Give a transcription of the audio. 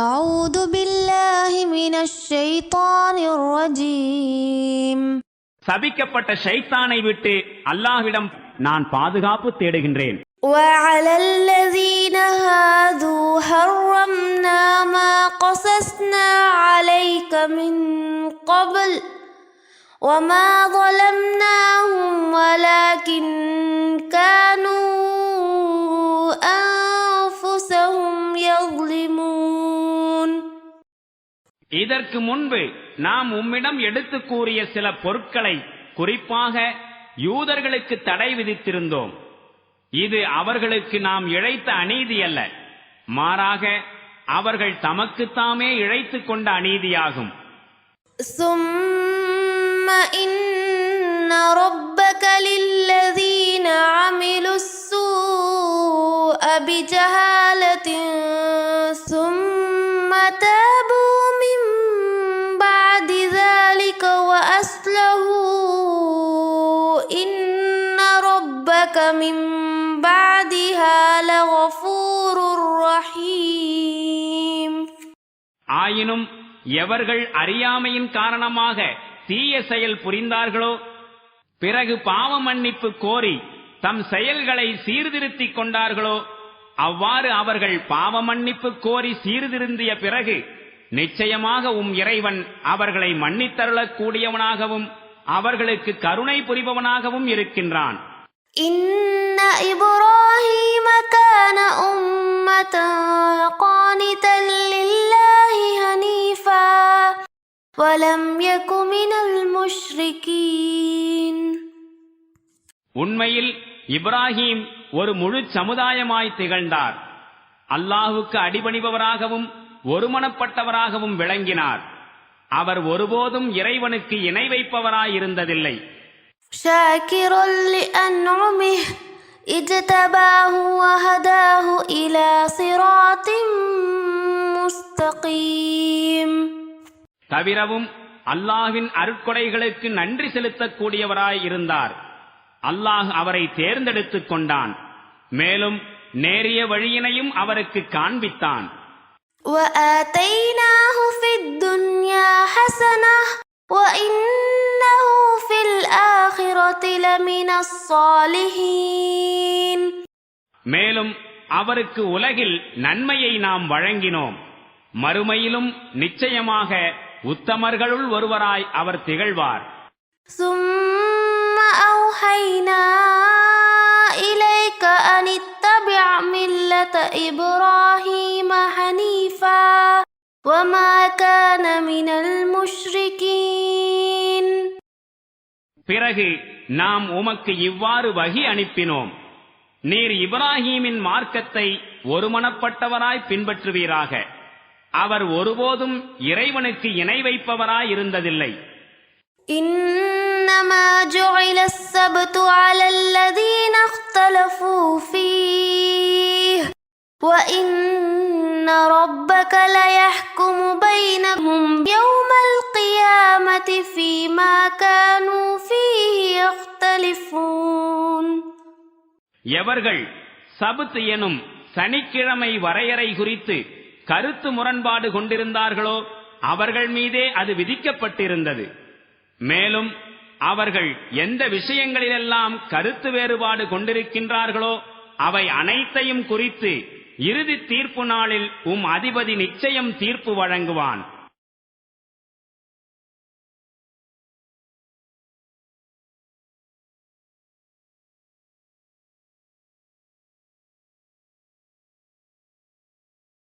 أعوذ بالله من الشيطان الرجيم. சபிக்கப்பட்ட ஷைத்தானை விட்டு அல்லாஹ்விடம் நான் பாதுகாப்பு தேடுகின்றேன். وعلى الذين هادوا حرمنا ما قصصنا عليك من قبل وما ظلمناهم ولكن كانوا أنفسهم يظلمون. இதற்கு முன்பு நாம் உம்மிடம் எடுத்து கூறிய சில பொருட்களை குறிப்பாக யூதர்களுக்கு தடை விதித்திருந்தோம். இது அவர்களுக்கு நாம் இழைத்த அநீதி அல்ல, மாறாக அவர்கள் தமக்குத்தாமே இழைத்துக் கொண்ட அநீதியாகும். ثم إن ربك للذين عملوا السوء بجهالة ثم تابوا من بعد ذلك وأصلحوا إن ربك من بعدها لغفور رحيم. ஆயினும் எவர்கள் அறியாமையின் காரணமாக தீய செயல் புரிந்தார்களோ, பிறகு பாவ மன்னிப்பு கோரி தம் செயல்களை சீர்திருத்திக் கொண்டார்களோ, அவ்வாறு அவர்கள் பாவ மன்னிப்பு கோரி சீர்திருந்திய பிறகு நிச்சயமாக இறைவன் அவர்களை மன்னித்தருளக் கூடியவனாகவும் அவர்களுக்கு கருணை புரிபவனாகவும் இருக்கின்றான். إن إبراهيم كان أمة قانتا لله حنيفا ولم يك من المشركين. உண்மையில் இப்ராஹீம் ஒரு முழு சமுதாயமாய் திகழ்ந்தார். அல்லாஹுக்கு அடிபணிபவராகவும் ஒருமனப்பட்டவராகவும் விளங்கினார். அவர் ஒருபோதும் இறைவனுக்கு இணை வைப்பவராயிருந்ததில்லை. شاكرا لأنعمه اجتباه وهداه إلى صراط مستقيم. தவிரவும் அல்லாஹ்வின் அருட்கொடைகளுக்கு நன்றி செலுத்தக்கூடியவராய் இருந்தார். அல்லாஹ் அவரை தேர்ந்தெடுத்துக் கொண்டான், மேலும் நேரிய வழியினையும் அவருக்கு காண்பித்தான். وآتيناه في الدنيا حسنة وإنه في الآخرة لمن الصالحين. மேலும் அவருக்கு உலகில் நன்மையை நாம் வழங்கினோம், மறுமையிலும் நிச்சயமாக உத்தமர்களுள் ஒருவராய் அவர் திகழ்வார். ثم أوحينا إليك أن اتبع ملة إبراهيم حنيفا وما كان من المشركين. பிறகு நாம் உமக்கு இவ்வாறு வஹி அனுப்பினோம், நீர் இப்ராஹீமின் மார்க்கத்தை ஒருமனப்பட்டவராய் பின்பற்றுவீராக. அவர் ஒருபோதும் இறைவனுக்கு இணை வைப்பவராய் இருந்ததில்லை. إنما جعل السبت على الذين اختلفوا فيه وإن ربك ليحكم بينهم يوم القيامة فيما كانوا فيه يختلفون. எவர்கள் சபுத் எனும் சனிக்கிழமை வரையறை குறித்து கருத்து முரண்பாடு கொண்டிருந்தார்களோ அவர்கள் மீதே அது விதிக்கப்பட்டிருந்தது. மேலும் அவர்கள் எந்த விஷயங்களிலெல்லாம் கருத்து வேறுபாடு கொண்டிருக்கின்றார்களோ அவை அனைத்தையும் குறித்து இறுதி தீர்ப்பு நாளில் அதிபதி நிச்சயம் தீர்ப்பு வழங்குவான்.